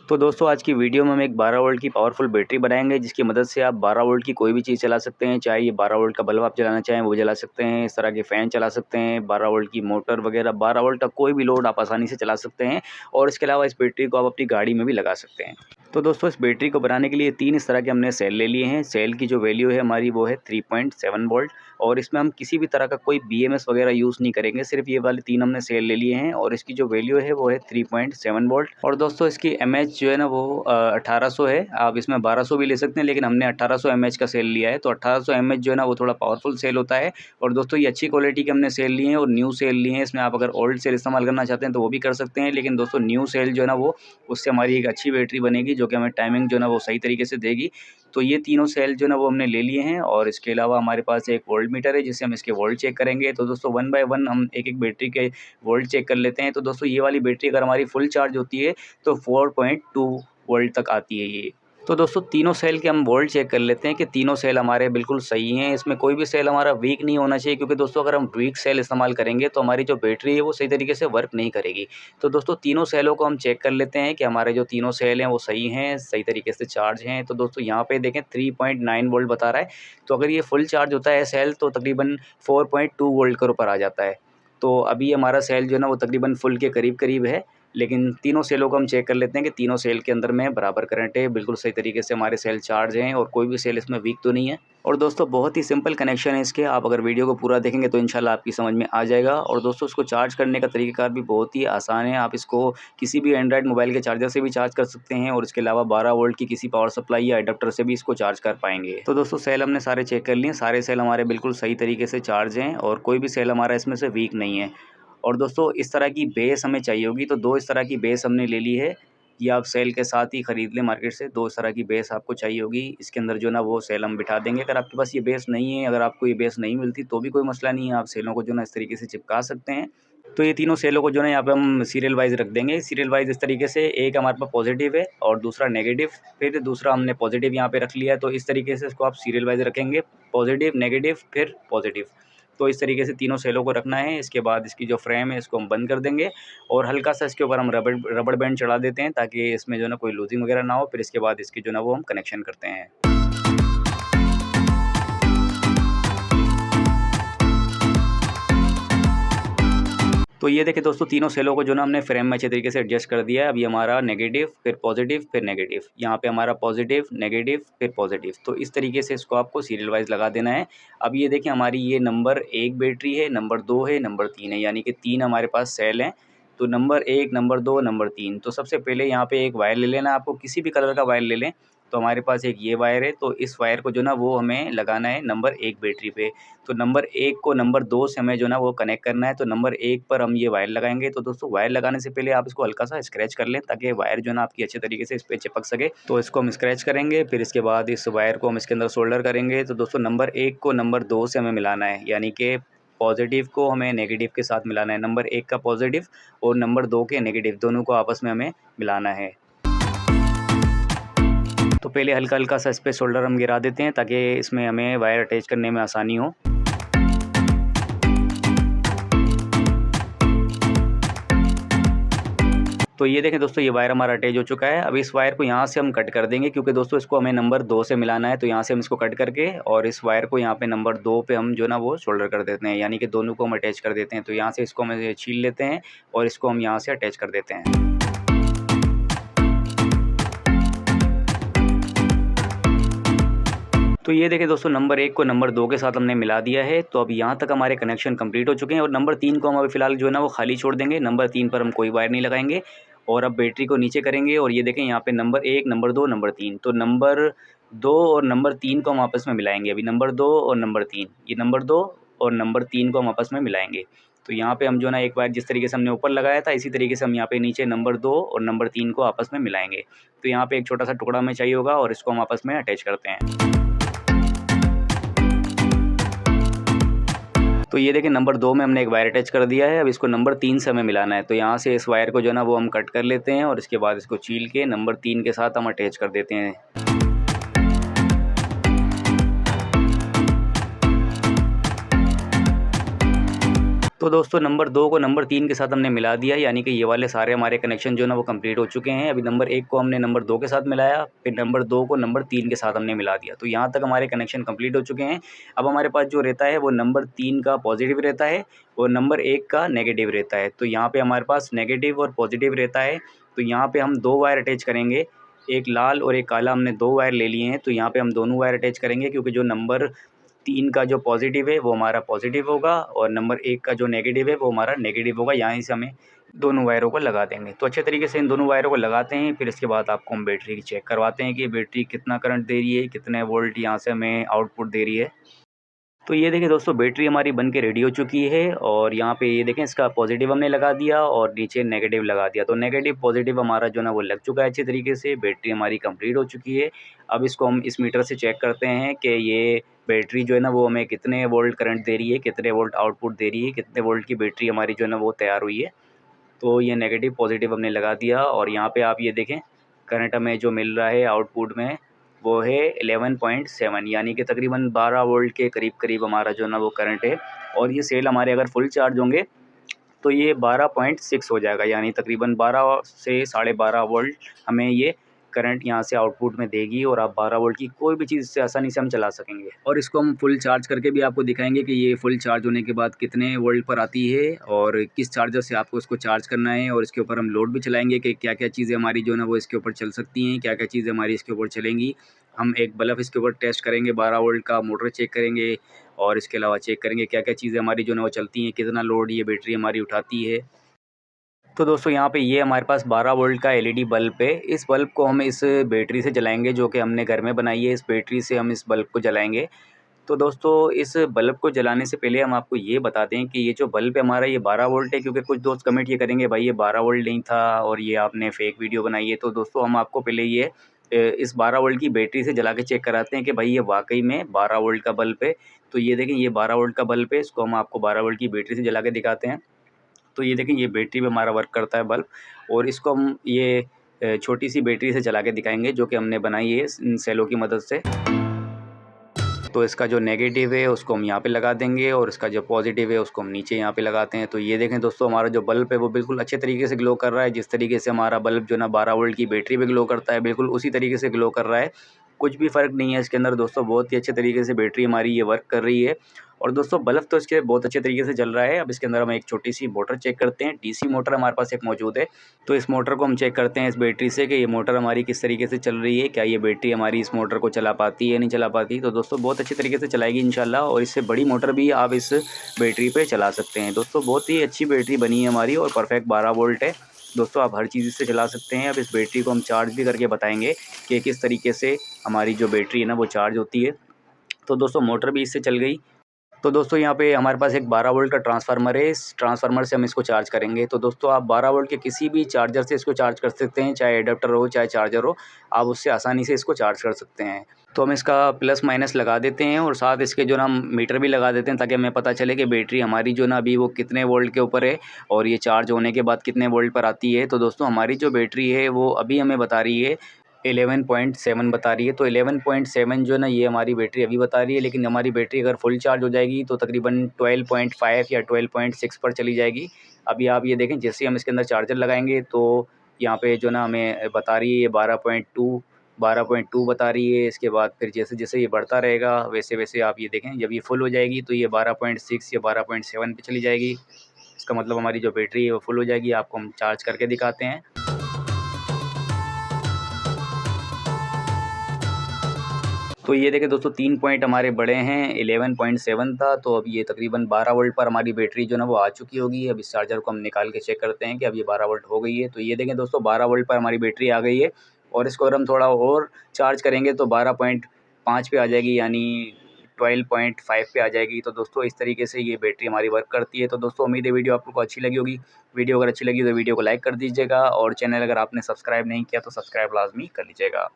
तो दोस्तों आज की वीडियो में हम एक 12 वोल्ट की पावरफुल बैटरी बनाएंगे जिसकी मदद से आप 12 वोल्ट की कोई भी चीज़ चला सकते हैं। चाहे ये 12 वोल्ट का बल्ब आप जलाना चाहें वो जला सकते हैं, इस तरह के फ़ैन चला सकते हैं, 12 वोल्ट की मोटर वगैरह 12 वोल्ट का कोई भी लोड आप आसानी से चला सकते हैं। और इसके अलावा इस बैटरी को आप अपनी गाड़ी में भी लगा सकते हैं। तो दोस्तों इस बैटरी को बनाने के लिए 3 इस तरह के हमने सेल ले लिए हैं। सेल की जो वैल्यू है हमारी वो है 3.7 वोल्ट और इसमें हम किसी भी तरह का कोई BMS वगैरह यूज़ नहीं करेंगे। सिर्फ ये वाले 3 हमने सेल ले लिए हैं और इसकी जो वैल्यू है वो है 3.7 वोल्ट। और दोस्तों इसकी mAh जो है ना वो 1800 है। आप इसमें 1200 भी ले सकते हैं लेकिन हमने 1800 mAh का सेल लिया है। तो 1800 mAh जो है ना वो थोड़ा पावरफुल सेल होता है। और दोस्तों ये अच्छी क्वालिटी के हमने सेल लिए हैं और न्यू सेल लिए हैं। इसमें आप अगर ओल्ड सेल इस्तेमाल करना चाहते हैं तो वो भी कर सकते हैं, लेकिन दोस्तों न्यू सेल जो है ना वो उससे हमारी एक अच्छी बैटरी बनेगी जो कि हमें टाइमिंग जो है ना वो सही तरीके से देगी। तो ये तीनों सेल जो है ना वो हमने ले लिए हैं और इसके अलावा हमारे पास एक वोल्ट मीटर है जिससे हम इसके वोल्ट चेक करेंगे। तो दोस्तों 1 बाय 1 हम एक बैटरी के वोल्ट चेक कर लेते हैं। तो दोस्तों ये वाली बैटरी अगर हमारी फुल चार्ज होती है तो 4.2 वोल्ट तक आती है ये। तो दोस्तों तीनों सेल के हम वोल्ट चेक कर लेते हैं कि तीनों सेल हमारे बिल्कुल सही हैं। इसमें कोई भी सेल हमारा वीक नहीं होना चाहिए, क्योंकि दोस्तों अगर हम वीक सेल इस्तेमाल करेंगे तो हमारी जो बैटरी है वो सही तरीके से वर्क नहीं करेगी। तो दोस्तों तीनों सेलों को हम चेक कर लेते हैं कि हमारे जो तीनों सेल हैं वो सही हैं, सही तरीके से चार्ज हैं। तो दोस्तों यहाँ पे देखें 3.9 वोल्ट बता रहा है। तो अगर ये फुल चार्ज होता है सेल तो तकरीबन 4.2 वोल्ट के ऊपर आ जाता है। तो अभी हमारा सेल जो है ना वो तकरीबन फुल के करीब करीब है। लेकिन तीनों सेलों को हम चेक कर लेते हैं कि तीनों सेल के अंदर में बराबर करंट है, बिल्कुल सही तरीके से हमारे सेल चार्ज हैं और कोई भी सेल इसमें वीक तो नहीं है। और दोस्तों बहुत ही सिंपल कनेक्शन है इसके, आप अगर वीडियो को पूरा देखेंगे तो इंशाल्लाह आपकी समझ में आ जाएगा। और दोस्तों इसको चार्ज करने का तरीक़ाकार भी बहुत ही आसान है। आप इसको किसी भी एंड्रॉयड मोबाइल के चार्जर से भी चार्ज कर सकते हैं और इसके अलावा 12 वोल्ट की किसी पावर सप्लाई या एडाप्टर से भी इसको चार्ज कर पाएंगे। तो दोस्तों सेल हमने सारे चेक कर लिए, सारे सेल हमारे बिल्कुल सही तरीके से चार्ज हैं और कोई भी सेल हमारा इसमें से वीक नहीं है। और दोस्तों इस तरह की बेस हमें चाहिए होगी, तो 2 इस तरह की बेस हमने ले ली है। ये आप सेल के साथ ही ख़रीद लें मार्केट से। 2 इस तरह की बेस आपको चाहिए होगी, इसके अंदर जो ना वो सेल हम बिठा देंगे। अगर आपके पास ये बेस नहीं है, अगर आपको ये बेस नहीं मिलती तो भी कोई मसला नहीं है, आप सेलों को जो ना इस तरीके से चिपका सकते हैं। तो ये तीनों सेलों को जो है यहाँ पे हम सीरियल वाइज़ रख देंगे। सीरियल वाइज़ इस तरीके से, एक हमारे पास पॉजिटिव है और दूसरा नेगेटिव, फिर दूसरा हमने पॉजिटिव यहाँ पे रख लिया है। तो इस तरीके से इसको आप सीरियल वाइज़ रखेंगे, पॉजिटिव, नेगेटिव, फिर पॉजिटिव। तो इस तरीके से तीनों सेलों को रखना है। इसके बाद इसकी जो फ्रेम है इसको हम बंद कर देंगे और हल्का सा इसके ऊपर हम रबड़ बैंड चढ़ा देते हैं ताकि इसमें जो है ना कोई लूजिंग वगैरह ना हो। फिर इसके बाद इसकी जो है ना वो हम कनेक्शन करते हैं। तो ये देखिए दोस्तों तीनों सेलों को जो ना हमने फ्रेम में अच्छे तरीके से एडजस्ट कर दिया है। अभी हमारा नेगेटिव, फिर पॉजिटिव, फिर नेगेटिव, यहाँ पे हमारा पॉजिटिव, नेगेटिव, फिर पॉजिटिव। तो इस तरीके से इसको आपको सीरियल वाइज लगा देना है। अब ये देखिए हमारी ये नंबर 1 बैटरी है, नंबर 2 है, नंबर 3 है, यानी कि 3 हमारे पास सेल हैं। तो नंबर 1, नंबर 2, नंबर 3। तो सबसे पहले यहाँ पे एक वायर ले लेना, आपको किसी भी कलर का वायर ले लें। तो हमारे पास एक ये वायर है, तो इस वायर को जो ना वो हमें लगाना है नंबर 1 बैटरी पे। तो नंबर 1 को नंबर 2 से हमें जो ना वो कनेक्ट करना है। तो नंबर 1 पर हम ये वायर लगाएंगे। तो दोस्तों वायर लगाने से पहले आप इसको हल्का सा स्क्रैच कर लें ताकि वायर जो ना आपकी अच्छे तरीके से इस पे चिपक सके। तो इसको हम स्क्रैच करेंगे, फिर इसके बाद इस वायर को हम इसके अंदर सोल्डर करेंगे। तो दोस्तों नंबर 1 को नंबर 2 से हमें मिलाना है, यानी कि पॉजिटिव को हमें नेगेटिव के साथ मिलाना है। नंबर 1 का पॉजिटिव और नंबर 2 के नेगेटिव दोनों को आपस में हमें मिलाना है। तो पहले हल्का हल्का सा इस पे सोल्डर हम गिरा देते हैं ताकि इसमें हमें वायर अटैच करने में आसानी हो। तो ये देखें दोस्तों ये वायर हमारा अटैच हो चुका है। अब इस वायर को यहाँ से हम कट कर देंगे, क्योंकि दोस्तों इसको हमें नंबर 2 से मिलाना है। तो यहाँ से हम इसको कट करके और इस वायर को यहाँ पे नंबर 2 पे हम जो ना वो शोल्डर कर देते हैं, यानी कि दोनों को हम अटैच कर देते हैं। तो यहाँ से इसको हम छील लेते हैं और इसको हम यहाँ से अटैच कर देते हैं। तो ये देखें दोस्तों नंबर 1 को नंबर 2 के साथ हमने मिला दिया है। तो अब यहाँ तक हमारे कनेक्शन कंप्लीट हो चुके हैं और नंबर 3 को हम अभी फ़िलहाल जो है ना वो खाली छोड़ देंगे। नंबर 3 पर हम कोई वायर नहीं लगाएंगे और अब बैटरी को नीचे करेंगे और ये देखें यहाँ पे नंबर 1, नंबर 2, नंबर 3। तो नंबर 2 और नंबर 3 को हम आपस में मिलाएंगे। अभी नंबर 2 और नंबर 3, ये नंबर 2 और नंबर 3 को हम आपस में मिलाएंगे। तो यहाँ पे हम जो ना एक वायर जिस तरीके से हमने ऊपर लगाया था इसी तरीके से हम यहाँ पे नीचे नंबर 2 और नंबर 3 को आपस में मिलाएंगे। तो यहाँ पे एक छोटा सा टुकड़ा हमें चाहिए होगा और इसको हम आपस में अटैच करते हैं। तो ये देखिए नंबर 2 में हमने एक वायर अटैच कर दिया है। अब इसको नंबर 3 से हमें मिलाना है। तो यहाँ से इस वायर को जो है ना वो हम कट कर लेते हैं और इसके बाद इसको छील के नंबर 3 के साथ हम अटैच कर देते हैं। तो दोस्तों नंबर 2 को नंबर 3 के साथ हमने मिला दिया, यानी कि ये वाले सारे हमारे कनेक्शन जो है ना वो कंप्लीट हो चुके हैं। अभी नंबर 1 को हमने नंबर 2 के साथ मिलाया, फिर नंबर 2 को नंबर 3 के साथ हमने मिला दिया। तो यहाँ तक हमारे कनेक्शन कंप्लीट हो चुके हैं। अब हमारे पास जो रहता है वो नंबर 3 का पॉजिटिव रहता है और नंबर 1 का नेगेटिव रहता है। तो यहाँ पे हमारे पास नेगेटिव और पॉजिटिव रहता है। तो यहाँ पे हम 2 वायर अटैच करेंगे, एक लाल और एक काला हमने 2 वायर ले लिए हैं। तो यहाँ पे हम दोनों वायर अटैच करेंगे, क्योंकि जो नंबर 3 का जो पॉजिटिव है वो हमारा पॉजिटिव होगा और नंबर 1 का जो नेगेटिव है वो हमारा नेगेटिव होगा। यहाँ से हमें दोनों वायरों को लगा देंगे। तो अच्छे तरीके से इन दोनों वायरों को लगाते हैं, फिर इसके बाद आपको हम बैटरी की चेक करवाते हैं कि बैटरी कितना करंट दे रही है, कितने वोल्ट यहाँ से हमें आउटपुट दे रही है। तो ये देखिए दोस्तों, बैटरी हमारी बन के रेडी हो चुकी है और यहाँ पे ये देखें, इसका पॉजिटिव हमने लगा दिया और नीचे नेगेटिव लगा दिया। तो नेगेटिव पॉजिटिव हमारा जो ना वो लग चुका है अच्छी तरीके से। बैटरी हमारी कंप्लीट हो चुकी है। अब इसको हम इस मीटर से चेक करते हैं कि ये बैटरी जो है ना वो हमें कितने वोल्ट करंट दे रही है, कितने वोल्ट आउटपुट दे रही है, कितने वोल्ट की बैटरी हमारी जो है ना वो तैयार हुई है। तो ये नेगेटिव पॉजिटिव हमने लगा दिया और यहाँ पे आप ये देखें, करंट हमें जो मिल रहा है आउटपुट में वो है 11.7, यानी कि तकरीबन 12 वोल्ट के करीब करीब हमारा जो है ना वो करंट है। और ये सेल हमारे अगर फुल चार्ज होंगे तो ये 12.6 हो जाएगा, यानी तकरीबन 12 से 12.5 वोल्ट हमें ये करंट यहाँ से आउटपुट में देगी और आप 12 वोल्ट की कोई भी चीज़ से आसानी से हम चला सकेंगे। और इसको हम फुल चार्ज करके भी आपको दिखाएंगे कि ये फुल चार्ज होने के बाद कितने वोल्ट पर आती है और किस चार्जर से आपको इसको चार्ज करना है। और इसके ऊपर हम लोड भी चलाएंगे कि क्या क्या चीज़ें हमारी जो है ना वो इसके ऊपर चल सकती हैं, क्या क्या चीज़ें हमारी इसके ऊपर चलेंगी। हम एक बल्ब इसके ऊपर टेस्ट करेंगे 12 वोल्ट का, मोटर चेक करेंगे और इसके अलावा चेक करेंगे क्या क्या चीज़ें हमारी जो है ना वो चलती हैं, कितना लोड ये बैटरी हमारी उठाती है। तो दोस्तों यहाँ पे ये हमारे पास 12 वोल्ट का एलईडी बल्ब है। इस बल्ब को हम इस बैटरी से जलाएंगे, जो कि हमने घर में बनाई है। इस बैटरी से हम इस बल्ब को जलाएंगे। तो दोस्तों इस बल्ब को जलाने से पहले हम आपको ये बता दें कि ये जो बल्ब है हमारा ये 12 वोल्ट है, क्योंकि कुछ दोस्त कमेंट ये करेंगे भाई ये 12 वोल्ट नहीं था और ये आपने फेक वीडियो बनाई है। तो दोस्तों हम आपको पहले ये इस 12 वोल्ट की बैटरी से जला के चेक कराते हैं कि भाई ये वाकई में 12 वोल्ट का बल्ब है। तो ये देखें, ये 12 वोल्ट का बल्ब है। इसको हम आपको 12 वोल्ट की बैटरी से जला के दिखाते हैं। तो ये देखें, ये बैटरी पे हमारा वर्क करता है बल्ब। और इसको हम ये छोटी सी बैटरी से चला के दिखाएंगे, जो कि हमने बनाई है इन सेलों की मदद से। तो इसका जो नेगेटिव है उसको हम यहाँ पे लगा देंगे और इसका जो पॉजिटिव है उसको हम नीचे यहाँ पे लगाते हैं। तो ये देखें दोस्तों, हमारा जो बल्ब है वो बिल्कुल अच्छे तरीके से ग्लो कर रहा है। जिस तरीके से हमारा बल्ब जो ना 12 वोल्ट की बैटरी पे ग्लो करता है, बिल्कुल उसी तरीके से ग्लो कर रहा है। कुछ भी फ़र्क नहीं है इसके अंदर दोस्तों। बहुत ही अच्छे तरीके से बैटरी हमारी ये वर्क कर रही है। और दोस्तों बल्ब तो इसके बहुत अच्छे तरीके से चल रहा है। अब इसके अंदर हम एक छोटी सी मोटर चेक करते हैं। डीसी मोटर हमारे पास एक मौजूद है। तो इस मोटर को हम चेक करते हैं इस बैटरी से कि ये मोटर हमारी किस तरीके से चल रही है, क्या ये बैटरी हमारी इस मोटर को चला पाती है नहीं चला पाती। तो दोस्तों बहुत अच्छे तरीके से चलाएगी इंशाल्लाह, और इससे बड़ी मोटर भी आप इस बैटरी पे चला सकते हैं। दोस्तों बहुत ही अच्छी बैटरी बनी है हमारी और परफेक्ट 12 वोल्ट है। दोस्तों आप हर चीज़ इससे चला सकते हैं। अब इस बैटरी को हम चार्ज भी करके बताएंगे कि किस तरीके से हमारी जो बैटरी है ना वो चार्ज होती है। तो दोस्तों मोटर भी इससे चल गई। तो दोस्तों यहाँ पे हमारे पास एक 12 वोल्ट का ट्रांसफार्मर है। इस ट्रांसफार्मर से हम इसको चार्ज करेंगे। तो दोस्तों आप 12 वोल्ट के किसी भी चार्जर से इसको चार्ज कर सकते हैं, चाहे एडाप्टर हो चाहे चार्जर हो, आप उससे आसानी से इसको चार्ज कर सकते हैं। तो हम इसका प्लस माइनस लगा देते हैं और साथ इसके जो ना हम मीटर भी लगा देते हैं, ताकि हमें पता चले कि बैटरी हमारी जो ना अभी वो कितने वोल्ट के ऊपर है और ये चार्ज होने के बाद कितने वोल्ट पर आती है। तो दोस्तों हमारी जो बैटरी है वो अभी हमें बता रही है 11.7 बता रही है। तो 11.7 जो है ना ये हमारी बैटरी अभी बता रही है, लेकिन हमारी बैटरी अगर फुल चार्ज हो जाएगी तो तकरीबन 12.5 या 12.6 पर चली जाएगी। अभी आप ये देखें, जैसे हम इसके अंदर चार्जर लगाएंगे तो यहाँ पे जो ना हमें बता रही है ये 12.2 बता रही है। इसके बाद फिर जैसे जैसे ये बढ़ता रहेगा वैसे वैसे आप ये देखें, जब ये फुल हो जाएगी तो ये 12.6 या 12.7 पे चली जाएगी। इसका मतलब हमारी जो बैटरी है वो फुल हो जाएगी। आपको हम चार्ज करके दिखाते हैं। तो ये देखें दोस्तों, 3 पॉइंट हमारे बड़े हैं, 11.7 था, तो अब ये तकरीबन 12 वोल्ट पर हमारी बैटरी जो ना वो आ चुकी होगी। अब इस चार्जर को हम निकाल के चेक करते हैं कि अब ये 12 वोल्ट हो गई है। तो ये देखें दोस्तों, 12 वोल्ट पर हमारी बैटरी आ गई है और इसको अगर हम थोड़ा और चार्ज करेंगे तो 12.5 पे आ जाएगी, यानी 12.5 पे आ जाएगी। तो दोस्तों इस तरीके से ये बैटरी हमारी वर्क करती है। तो दोस्तों उम्मीद है वीडियो आप लोग को अच्छी लगी होगी। वीडियो अगर अच्छी लगी तो वीडियो को लाइक कर दीजिएगा और चैनल अगर आपने सब्सक्राइब नहीं किया तो सब्सक्राइब लाजमी कर लीजिएगा।